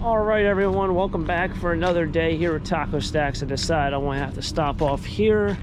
All right, everyone, welcome back for another day here at Taco Stacks. I decided I want to have to stop off here.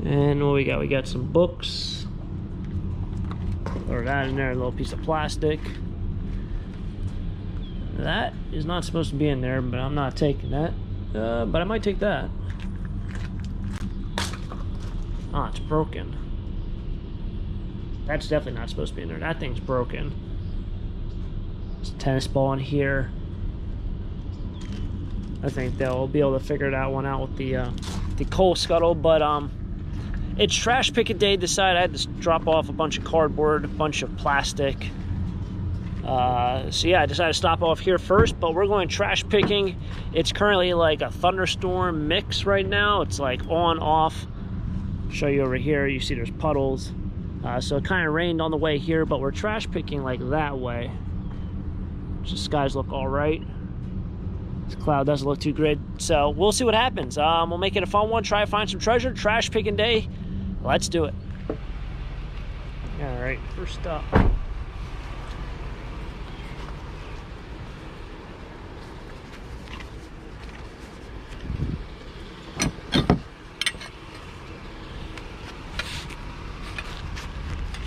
And what we got? We got some books. Throw that in there, a little piece of plastic. That is not supposed to be in there, but I'm not taking that. But I might take that. Ah, it's broken. That's definitely not supposed to be in there. That thing's broken. There's a tennis ball in here. I think they'll be able to figure that one out with the coal scuttle, but it's trash picking day. Decided I had to drop off a bunch of cardboard, a bunch of plastic. So yeah, I decided to stop off here first, but we're going trash picking. It's currently like a thunderstorm mix right now. It's like on, off. Show you over here, you see there's puddles. So it kind of rained on the way here, but we're trash picking like that way. So the skies look all right. This cloud doesn't look too good, so we'll see what happens. We'll make it a fun one, try to find some treasure. Trash picking day, let's do it. All right, first up.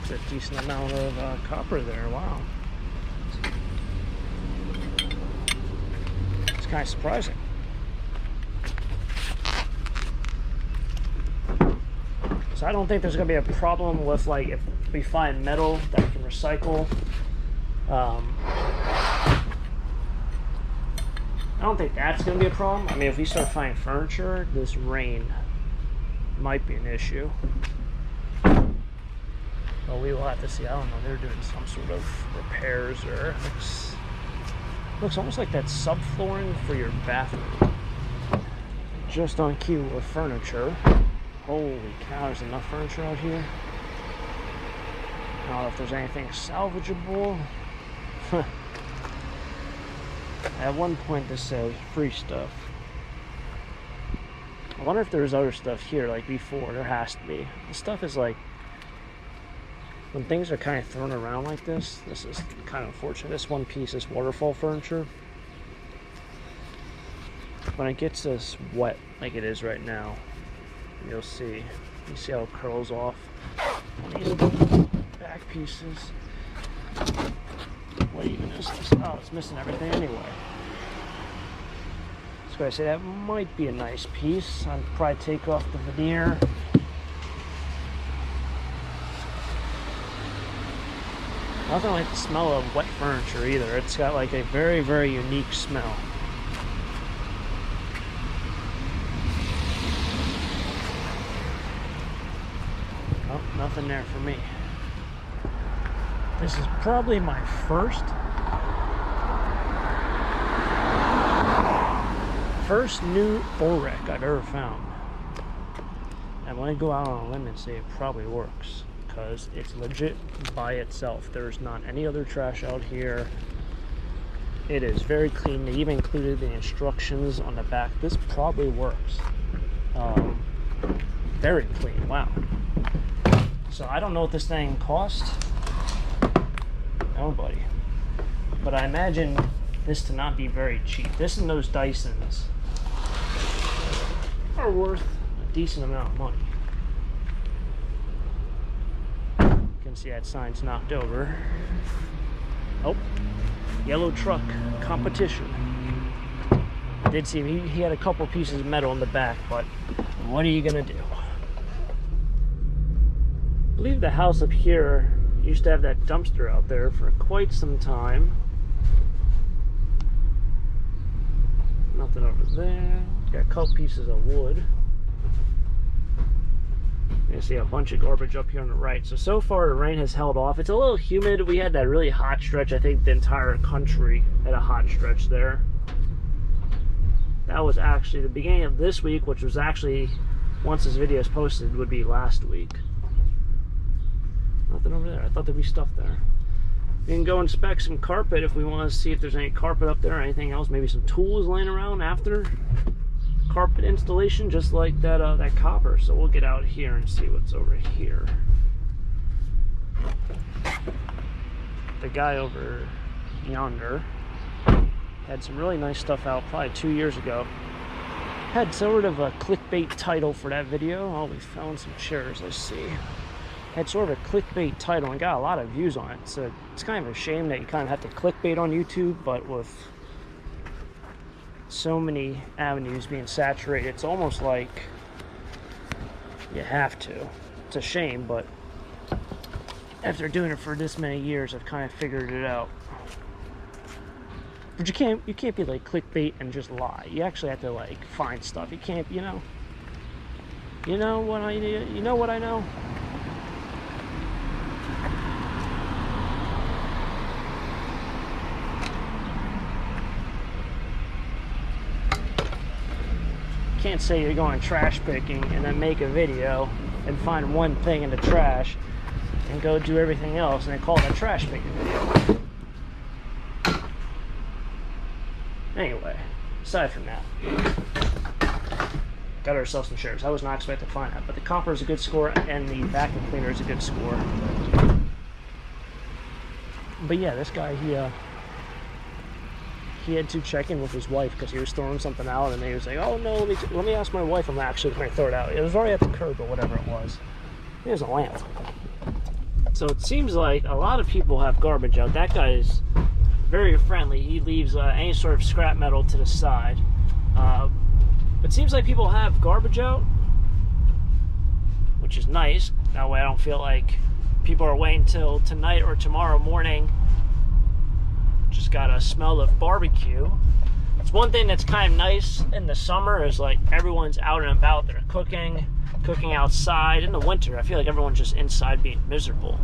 It's a decent amount of copper there, wow. Kind of surprising. So I don't think there's gonna be a problem with, like, if we find metal that we can recycle. I don't think that's gonna be a problem. I mean, if we start finding furniture, this rain might be an issue. But we will have to see. I don't know, they're doing some sort of repairs, or looks almost like that subflooring for your bathroom. Just on cue with furniture. Holy cow, there's enough furniture out here. I don't know if there's anything salvageable. At one point this says free stuff. I wonder if there's other stuff here like before. There has to be. This stuff is like, when things are kind of thrown around like this is kind of unfortunate. This one piece is waterfall furniture. When it gets this wet like it is right now, you'll see. You see how it curls off on these back pieces. What even is this? Oh, it's missing everything anyway. So I say that might be a nice piece. I'd probably take off the veneer. Nothing like the smell of wet furniture either. It's got like a very, very unique smell. Oh, nothing there for me. This is probably my first new Orec I've ever found. I'm going to go out on a limb and say it probably works, because it's legit by itself. There's not any other trash out here. It is very clean. They even included the instructions on the back. This probably works. Very clean, wow. So I don't know what this thing cost. Nobody. But I imagine this to not be very cheap. This and those Dysons are worth a decent amount of money. See, that sign's knocked over. Oh, yellow truck competition. I did see him. He had a couple pieces of metal in the back, but what are you gonna do? I believe the house up here used to have that dumpster out there for quite some time. Nothing over there. Got a couple pieces of wood. You see a bunch of garbage up here on the right. So far the rain has held off. It's a little humid. We had that really hot stretch. I think the entire country had a hot stretch there. That was actually the beginning of this week, which was actually, once this video is posted, would be last week. Nothing over there. I thought there'd be stuff there. We can go inspect some carpet if we want to see if there's any carpet up there or anything else. Maybe some tools laying around after carpet installation, just like that that copper. So we'll get out here and see what's over here. The guy over yonder Had some really nice stuff out probably 2 years ago. Had sort of a clickbait title for that video. Oh, we found some chairs, let's see. Had sort of a clickbait title and got a lot of views on it. So it's kind of a shame that you kind of have to clickbait on YouTube, but with so many avenues being saturated, it's almost like you have to. It's a shame, but after doing it for this many years, I've kind of figured it out. But you can't be like clickbait and just lie. You actually have to like find stuff. You can't, you know what I know. Can't say you're going trash picking and then make a video and find one thing in the trash and go do everything else and then call it a trash picking video. Anyway, aside from that, got ourselves some chairs. I was not expecting to find that, but the copper is a good score and the vacuum cleaner is a good score. But yeah, this guy, he had to check in with his wife because he was throwing something out, and he was like, "Oh no, let me ask my wife. I'm actually going to throw it out." It was already at the curb or whatever it was. There's a lamp. So it seems like a lot of people have garbage out. That guy is very friendly. He leaves any sort of scrap metal to the side. But it seems like people have garbage out, which is nice. That way I don't feel like people are waiting till tonight or tomorrow morning. Just got a smell of barbecue. It's one thing that's kind of nice in the summer is like everyone's out and about. They're cooking outside. In the winter, I feel like everyone's just inside being miserable.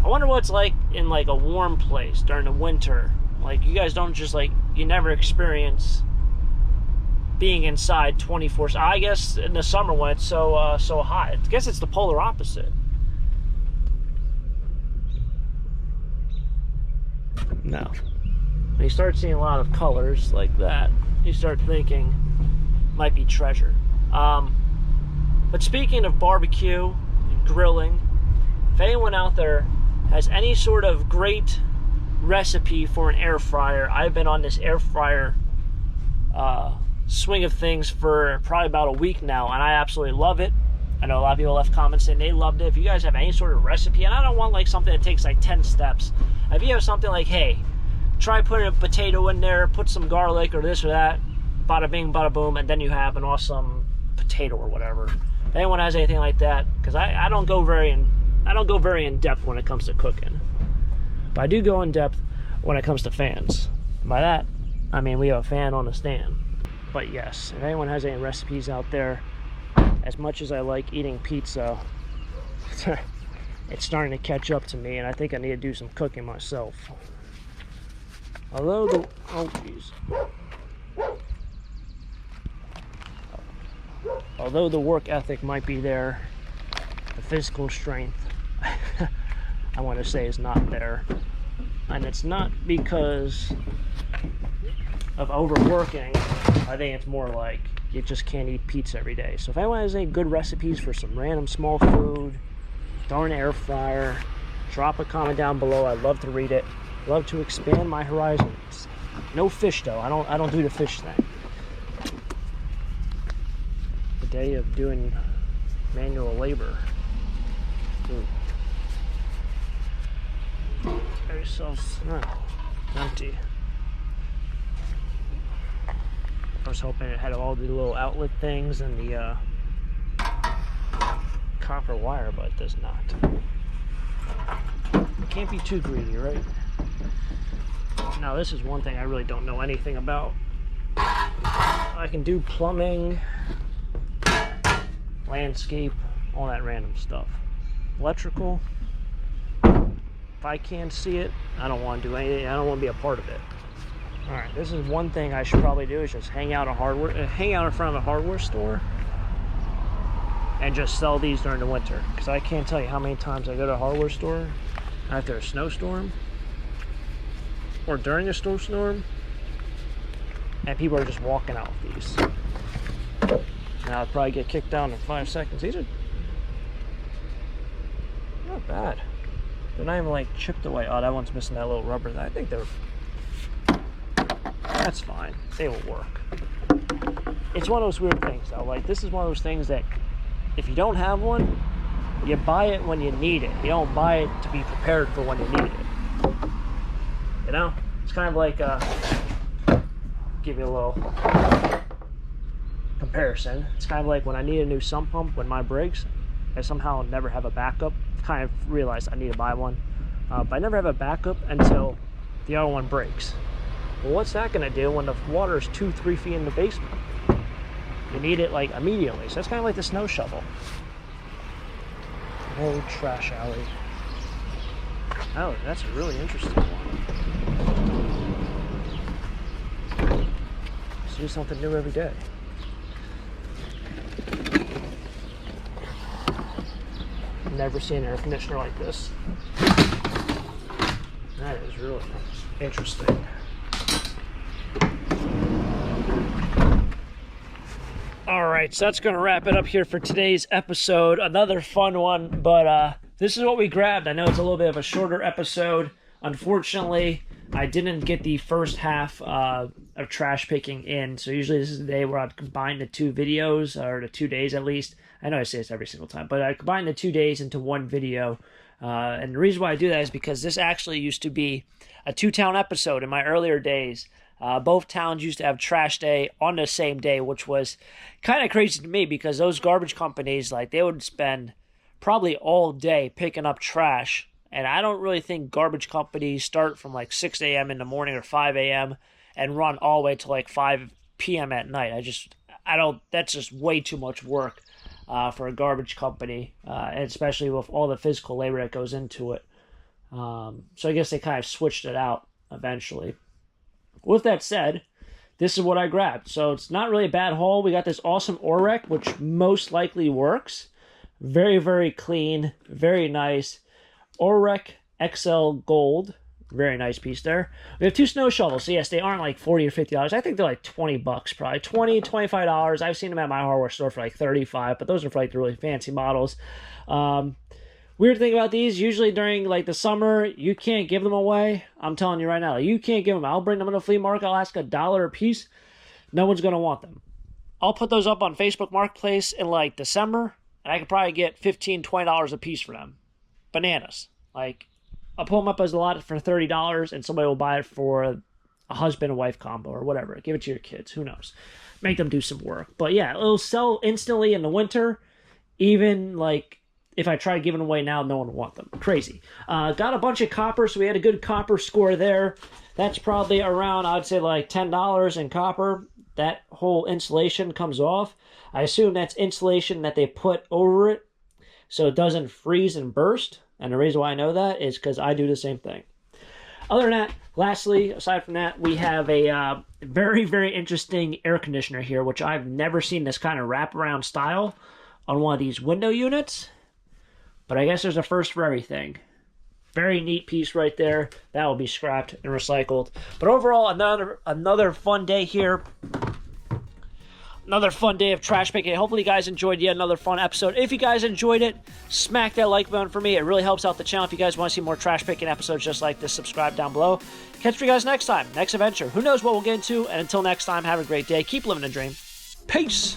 I wonder what it's like in like a warm place during the winter. Like you guys don't just like, you never experience being inside 24/7. I guess in the summer when it's so hot. I guess it's the polar opposite. No. When you start seeing a lot of colors like that, you start thinking might be treasure. But speaking of barbecue and grilling, if anyone out there has any sort of great recipe for an air fryer, I've been on this air fryer swing of things for probably about a week now, and I absolutely love it. I know a lot of people left comments saying they loved it. If you guys have any sort of recipe, and I don't want like something that takes like 10 steps. If you have something like, hey, try putting a potato in there, put some garlic or this or that, bada bing, bada boom, and then you have an awesome potato or whatever. If anyone has anything like that, because I don't go very in depth when it comes to cooking, but I do go in depth when it comes to fans. By that, I mean we have a fan on the stand. But yes, if anyone has any recipes out there, as much as I like eating pizza, it's starting to catch up to me, and I think I need to do some cooking myself. Although the work ethic might be there, the physical strength, I want to say, is not there. And it's not because of overworking. I think it's more like you just can't eat pizza every day. So if anyone has any good recipes for some random small food, throw in an air fryer, drop a comment down below. I'd love to read it. Love to expand my horizons. No fish though. I don't do the fish thing. The day of doing manual labor. Got yourself empty. I was hoping it had all the little outlet things and the copper wire, but it does not. Can't be too greedy, right? Now this is one thing I really don't know anything about. I can do plumbing, landscape, all that random stuff. Electrical, if I can't see it, I don't want to do anything. I don't want to be a part of it. Alright, this is one thing I should probably do, is just hang out in front of a hardware store and just sell these during the winter. Because I can't tell you how many times I go to a hardware store after a snowstorm or during a snowstorm and people are just walking out with these. Now I'll probably get kicked down in 5 seconds. These are not bad. They're not even like chipped away. Oh, that one's missing that little rubber. I think they're That's fine. They will work. It's one of those weird things, though. Like, this is one of those things that if you don't have one, you buy it when you need it. You don't buy it to be prepared for when you need it. You know? It's kind of like, give you a little comparison. It's kind of like when I need a new sump pump when mine breaks, I somehow never have a backup. Kind of realized I need to buy one. But I never have a backup until the other one breaks. Well, what's that going to do when the water is 2-3 feet in the basement? You need it like immediately. So that's kind of like the snow shovel. Old trash alley. Oh, that's a really interesting one. Let's do something new every day. Never seen an air conditioner like this. That is really interesting. All right, so that's going to wrap it up here for today's episode. Another fun one, but this is what we grabbed. I know it's a little bit of a shorter episode. Unfortunately, I didn't get the first half of trash picking in, so usually this is the day where I'd combine the 2 videos, or the 2 days at least. I know I say this every single time, but I combine the 2 days into one video. And the reason why I do that is because this actually used to be a 2-town episode in my earlier days. Both towns used to have trash day on the same day, which was kind of crazy to me because those garbage companies, like, they would spend probably all day picking up trash. And I don't really think garbage companies start from like 6 a.m. in the morning or 5 a.m. and run all the way to like 5 p.m. at night. That's just way too much work for a garbage company, and especially with all the physical labor that goes into it. So I guess they kind of switched it out eventually. With that said, this is what I grabbed. So it's not really a bad haul. We got this awesome Orec, which most likely works. Very, very clean. Very nice. Orec XL Gold. Very nice piece there. We have 2 snow shovels. So yes, they aren't like $40 or $50. I think they're like $20 probably. $20, $25. I've seen them at my hardware store for like $35, but those are for like the really fancy models. Weird thing about these, usually during like the summer, you can't give them away. I'm telling you right now, you can't give them. I'll bring them to the flea market. I'll ask $1 a piece. No one's going to want them. I'll put those up on Facebook Marketplace in like December, and I could probably get $15, $20 a piece for them. Bananas. Like, I'll pull them up as a lot for $30, and somebody will buy it for a husband and wife combo or whatever. Give it to your kids. Who knows? Make them do some work. But yeah, it'll sell instantly in the winter. Even like if I try giving away now, no one will want them. Crazy. Got a bunch of copper, so we had a good copper score there. That's probably around, I'd say, like $10 in copper. That whole insulation comes off. I assume that's insulation that they put over it so it doesn't freeze and burst. And the reason why I know that is because I do the same thing. Other than that, lastly, aside from that, we have a very, very interesting air conditioner here, which I've never seen this kind of wraparound style on one of these window units. But I guess there's a first for everything. Very neat piece right there. That will be scrapped and recycled. But overall, another fun day here. Another fun day of trash picking. Hopefully you guys enjoyed yet another fun episode. If you guys enjoyed it, smack that like button for me. It really helps out the channel. If you guys want to see more trash picking episodes just like this, subscribe down below. Catch you guys next time. Next adventure. Who knows what we'll get into. And until next time, have a great day. Keep living the dream. Peace.